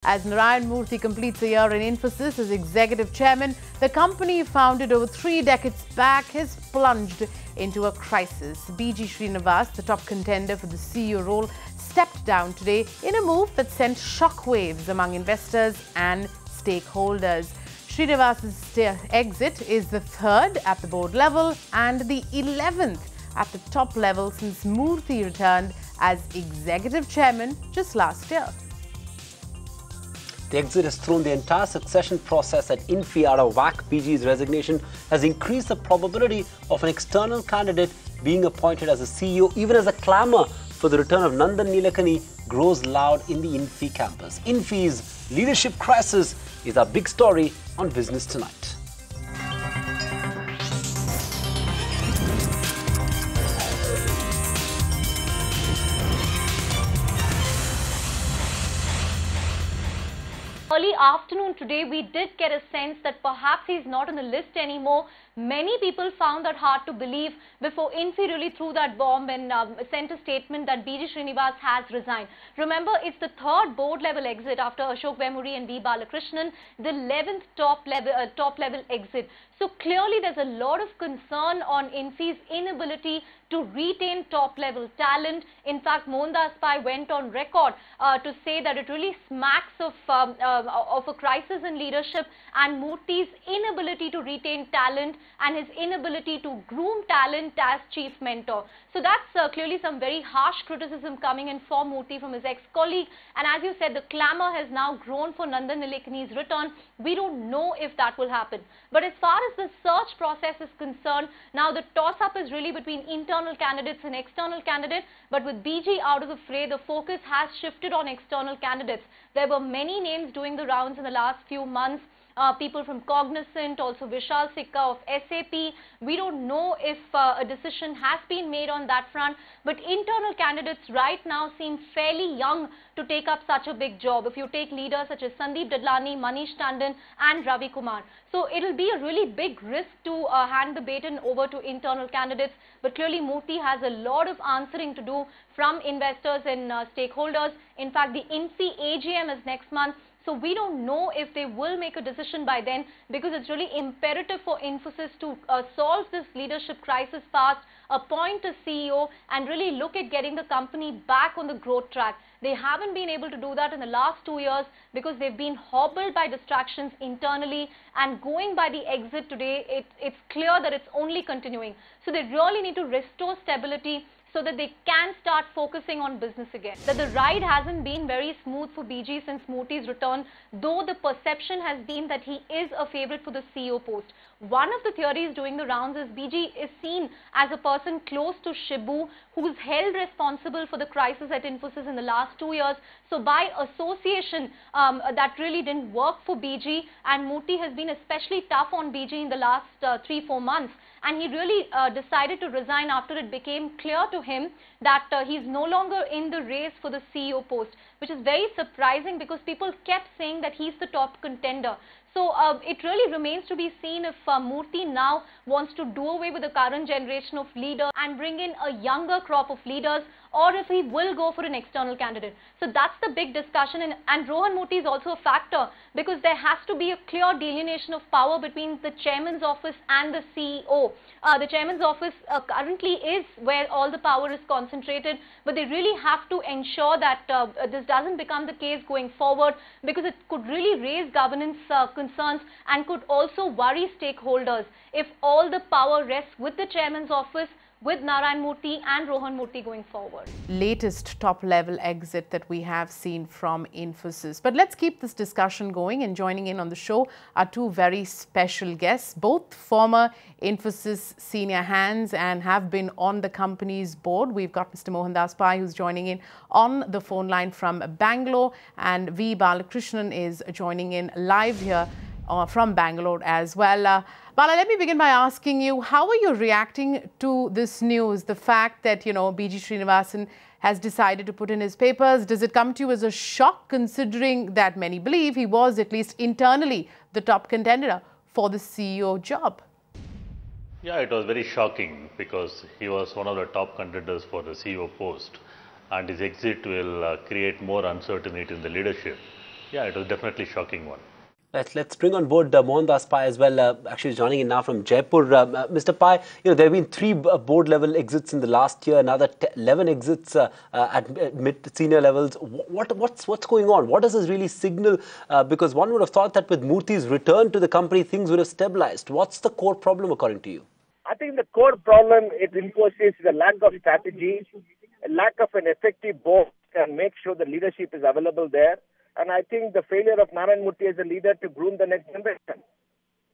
As Narayana Murthy completes a year in Infosys as executive chairman, the company founded over 3 decades back has plunged into a crisis. BG Srinivas, the top contender for the CEO role, stepped down today in a move that sent shockwaves among investors and stakeholders. Srinivas's exit is the 3rd at the board level and the 11th at the top level since Murthy returned as executive chairman just last year. The exit has thrown the entire succession process at Infi out of whack. BG's resignation has increased the probability of an external candidate being appointed as a CEO, even as a clamour for the return of Nandan Nilekani grows loud in the Infi campus. Infi's leadership crisis is our big story on Business Tonight. Early afternoon today, we did get a sense that perhaps he's not on the list anymore. Many people found that hard to believe before Infi really threw that bomb and sent a statement that BG Srinivas has resigned. Remember, it's the 3rd board level exit after Ashok Vemuri and V. Balakrishnan, the 11th top level exit. So clearly there's a lot of concern on Infi's inability to retain top level talent. In fact, Mohandas Pai went on record to say that it really smacks of a crisis in leadership and Murthy's inability to retain talent and his inability to groom talent as chief mentor. So that's clearly some very harsh criticism coming in for Murthy from his ex-colleague. And as you said, the clamour has now grown for Nandan Nilekani's return. We don't know if that will happen. But as far as the search process is concerned, now the toss-up is really between internal candidates and external candidates. But with BG out of the fray, the focus has shifted on external candidates. There were many names doing the rounds in the last few months. People from Cognizant, also Vishal Sikka of SAP. We don't know if a decision has been made on that front, but internal candidates right now seem fairly young to take up such a big job. If you take leaders such as Sandeep Dadlani, Manish Tandon and Ravi Kumar. So it'll be a really big risk to hand the baton over to internal candidates, but clearly Murthy has a lot of answering to do from investors and stakeholders. In fact, the Infi AGM is next month. So we don't know if they will make a decision by then, because it's really imperative for Infosys to solve this leadership crisis fast, appoint a CEO and really look at getting the company back on the growth track. They haven't been able to do that in the last 2 years because they've been hobbled by distractions internally, and going by the exit today, it's clear that it's only continuing. So they really need to restore stability so that they can start focusing on business again. That the ride hasn't been very smooth for BG since Murthy's return, though the perception has been that he is a favourite for the CEO post. One of the theories doing the rounds is BG is seen as a person close to Shibu, who's held responsible for the crisis at Infosys in the last 2 years. So by association, that really didn't work for BG, and Murthy has been especially tough on BG in the last 3-4 months. And he really decided to resign after it became clear to him that he's no longer in the race for the CEO post, which is very surprising because people kept saying that he's the top contender. So it really remains to be seen if Murthy now wants to do away with the current generation of leaders and bring in a younger crop of leaders, or if he will go for an external candidate. So that's the big discussion, and Rohan Murthy is also a factor because there has to be a clear delineation of power between the chairman's office and the CEO. The chairman's office currently is where all the power is concentrated, but they really have to ensure that this doesn't become the case going forward, because it could really raise governance concerns and could also worry stakeholders if all the power rests with the chairman's office, with Narayana Murthy and Rohan Murthy going forward. Latest top-level exit that we have seen from Infosys. But let's keep this discussion going, and joining in on the show are 2 very special guests, both former Infosys senior hands and have been on the company's board. We've got Mr. Mohandas Pai, who's joining in on the phone line from Bangalore, and V. Balakrishnan is joining in live here from Bangalore as well. Bala, let me begin by asking you, how are you reacting to this news, the fact that, BG Srinivasan has decided to put in his papers? Does it come to you as a shock, considering that many believe he was, at least internally, the top contender for the CEO job? Yeah, it was very shocking because he was one of the top contenders for the CEO post, and his exit will create more uncertainty in the leadership. Yeah, it was definitely a shocking one. Let's bring on board Mohandas Pai as well. Actually, joining in now from Jaipur. Mr. Pai, there have been 3 board level exits in the last year, another 11 exits at mid senior levels. What's going on? What does this really signal? Because one would have thought that with Murthy's return to the company, things would have stabilized. What's the core problem according to you? I think the core problem at Infosys is a lack of strategy, a lack of an effective board and make sure the leadership is available there. And I think the failure of Narayana Murthy as a leader to groom the next generation.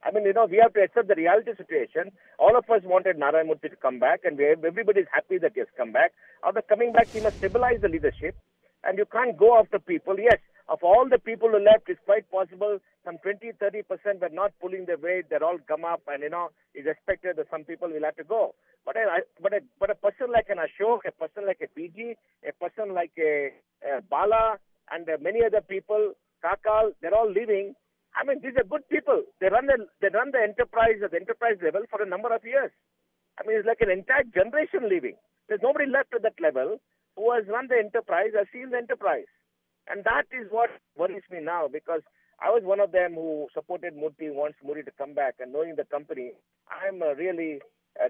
I mean, we have to accept the reality situation. All of us wanted Narayana Murthy to come back, and everybody is happy that he has come back. After coming back, he must stabilize the leadership. And you can't go after people. Yes, of all the people who left, it's quite possible some 20-30% were not pulling their weight. They're all come up, and it's expected that some people will have to go. But a person like an Ashok, a person like a BG, a person like a Bala, and many other people, Kakal, they're all leaving. I mean, these are good people. They run the enterprise at the enterprise level for a number of years. I mean, it's like an entire generation leaving. There's nobody left at that level who has run the enterprise, has seen the enterprise. And that is what worries me now, because I was one of them who supported Murthy, wants Murthy to come back. And knowing the company, I'm really,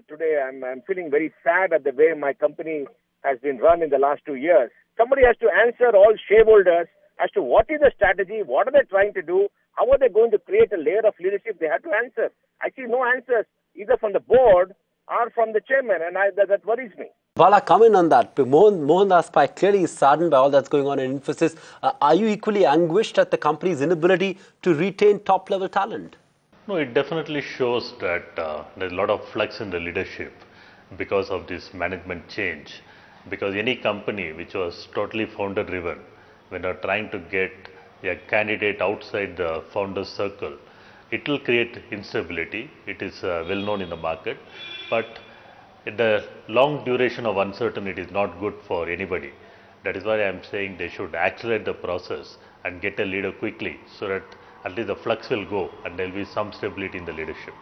today I'm feeling very sad at the way my company has been run in the last 2 years. Somebody has to answer all shareholders as to what is the strategy, what are they trying to do, how are they going to create a layer of leadership. They have to answer. I see no answers either from the board or from the chairman, and that worries me. Bala, comment on that. Mohandas Pai clearly is saddened by all that's going on in Infosys. Are you equally anguished at the company's inability to retain top-level talent? No, it definitely shows that there's a lot of flux in the leadership because of this management change. Because any company which was totally founder-driven, when they're trying to get a candidate outside the founder's circle, it will create instability. It is well known in the market, but the long duration of uncertainty is not good for anybody. That is why I am saying they should accelerate the process and get a leader quickly, so that at least the flux will go and there will be some stability in the leadership.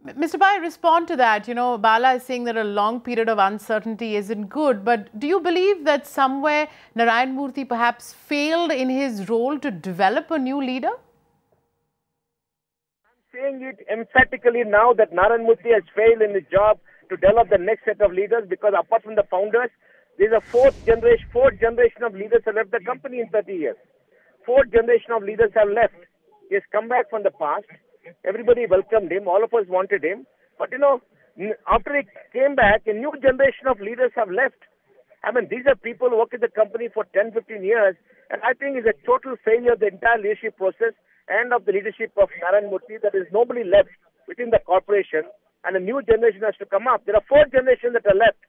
Mr. Pai, respond to that. Bala is saying that a long period of uncertainty isn't good, but do you believe that somewhere Narayana Murthy perhaps failed in his role to develop a new leader? I'm saying it emphatically now that Narayana Murthy has failed in his job to develop the next set of leaders, because apart from the founders, there's a fourth generation of leaders have left the company in 30 years. Fourth generation of leaders have left. He has come back from the past. Everybody welcomed him. All of us wanted him. But, after he came back, a new generation of leaders have left. I mean, these are people who work in the company for 10, 15 years. And I think it's a total failure of the entire leadership process and of the leadership of Narayana Murthy. There is nobody left within the corporation. And a new generation has to come up. There are 4 generations that are left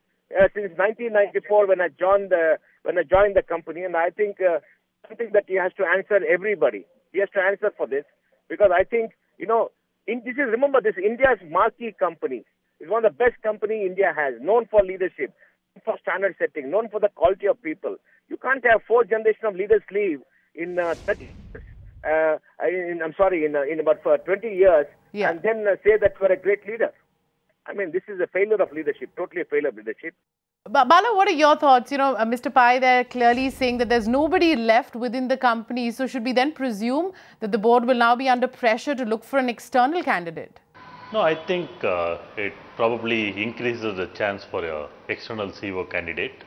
since 1994 when I joined the company. And I think something that he has to answer everybody. He has to answer for this. Because I think, remember, this India's marquee company. It's one of the best company India has, known for leadership, for standard setting, known for the quality of people. You can't have 4 generations of leaders leave in 30 years, in about 20 years, and then say that you're a great leader. I mean, this is a failure of leadership, totally a failure of leadership. Bala, what are your thoughts? Mr. Pai there clearly saying that there's nobody left within the company. So should we then presume that the board will now be under pressure to look for an external candidate? No, I think it probably increases the chance for an external CEO candidate.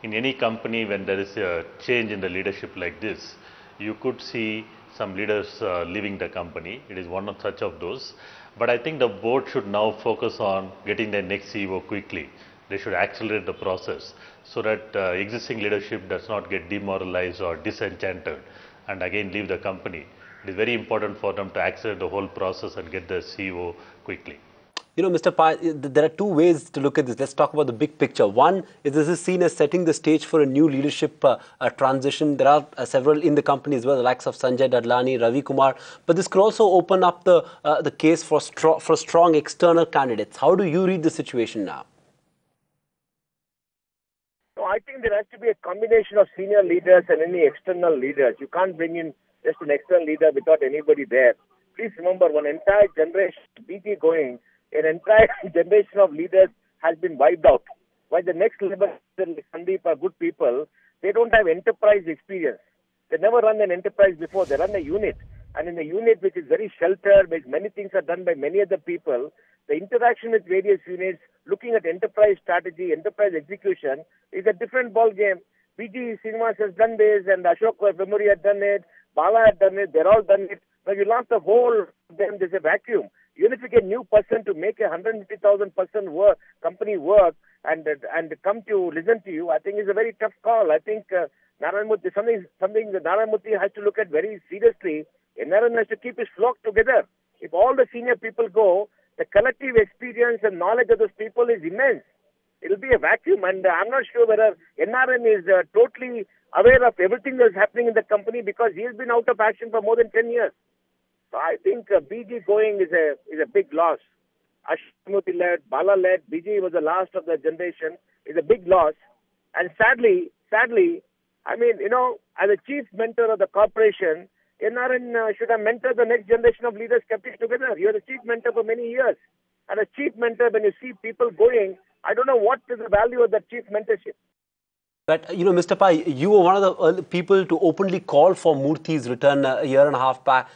In any company, when there is a change in the leadership like this, you could see some leaders leaving the company. It is one of such of those. But I think the board should now focus on getting the next CEO quickly. They should accelerate the process so that existing leadership does not get demoralized or disenchanted and again leave the company. It is very important for them to accelerate the whole process and get the CEO quickly. Mr. Pai, there are 2 ways to look at this. Let's talk about the big picture. One is this is seen as setting the stage for a new leadership transition. There are several in the company as well, the likes of Sanjay Dadlani, Ravi Kumar. But this could also open up the case for strong external candidates. How do you read the situation now? I think there has to be a combination of senior leaders and any external leaders. You can't bring in just an external leader without anybody there. Please remember, one entire generation, BG going, an entire generation of leaders has been wiped out. While the next level, Sandeep, are good people, they don't have enterprise experience. They never run an enterprise before. They run a unit. And in a unit which is very sheltered, where many things are done by many other people, the interaction with various units, looking at enterprise strategy, enterprise execution, is a different ball game. BG Srinivas has done this, and Ashok Vemuri had done it, Bala had done it, they're all done it. Now you lost the whole, then there's a vacuum. Even if you get a new person to make a 150,000 person company work and come to listen to you, I think is a very tough call. I think Narayana Murthy, something that Narayana Murthy has to look at very seriously. Narayana has to keep his flock together. If all the senior people go, the collective experience and knowledge of those people is immense. It will be a vacuum, and I'm not sure whether NRN is totally aware of everything that is happening in the company because he has been out of action for more than 10 years. So I think BG going is a big loss. Ashok led, Bala led, BG was the last of the generation, is a big loss. And sadly, I mean, as a chief mentor of the corporation, NRN should have mentored the next generation of leaders, kept it together. You are the chief mentor for many years. And a chief mentor, when you see people going, I don't know what is the value of that chief mentorship. But, Mr. Pai, you were one of the early people to openly call for Murthy's return a year and a half back.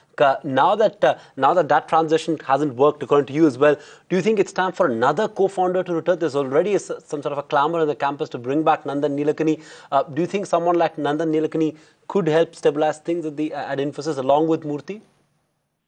Now that transition hasn't worked according to you as well, do you think it's time for another co-founder to return? There's already some sort of a clamor on the campus to bring back Nandan Nilekani. Do you think someone like Nandan Nilekani could help stabilize things at Infosys along with Murthy?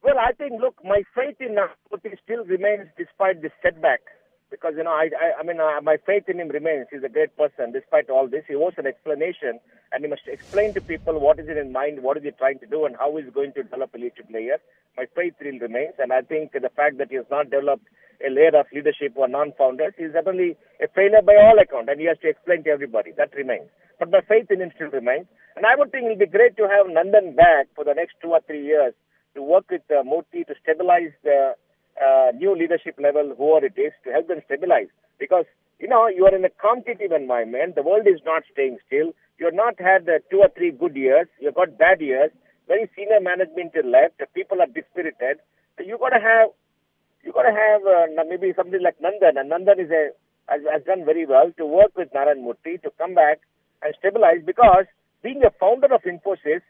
Well, I think, look, my faith in Murthy still remains despite this setback. Because, my faith in him remains. He's a great person. Despite all this, he owes an explanation, and he must explain to people what is in his mind, what is he trying to do, and how he's going to develop a leadership layer. My faith still remains, and I think the fact that he has not developed a layer of leadership or non-founders is definitely a failure by all accounts, and he has to explain to everybody. That remains. But my faith in him still remains. And I would think it will be great to have Nandan back for the next 2 or 3 years to work with Murthy to stabilize the new leadership level, whoever it is, to help them stabilize. Because, you are in a competitive environment. The world is not staying still. You have not had 2 or 3 good years. You've got bad years. Very senior management is left. The people are dispirited. So you got to have maybe somebody like Nandan. And Nandan has done very well to work with Narayana Murthy to come back and stabilize. Because being a founder of Infosys,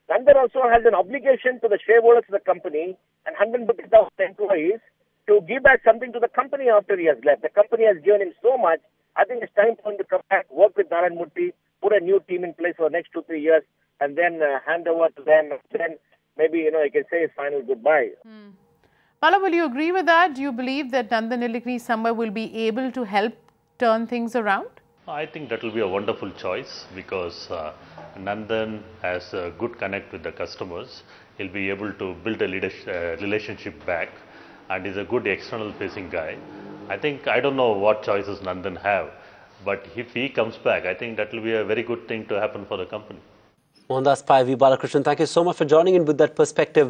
Nandan also has an obligation to the shareholders of the company and 150,000 employees to give back something to the company after he has left. The company has given him so much. I think it's time for him to come back, work with Narayana Murthy, put a new team in place for the next 2-3 years, and then hand over to them. And then maybe, he can say his final goodbye. Bala, will you agree with that? Do you believe that Nandan Nilekani somewhere will be able to help turn things around? I think that will be a wonderful choice because Nandan has a good connect with the customers. He'll be able to build a relationship back, and is a good external facing guy. I don't know what choices Nandan have, but if he comes back, I think that will be a very good thing to happen for the company. Mohandas Pai, Balakrishnan, thank you so much for joining in with that perspective.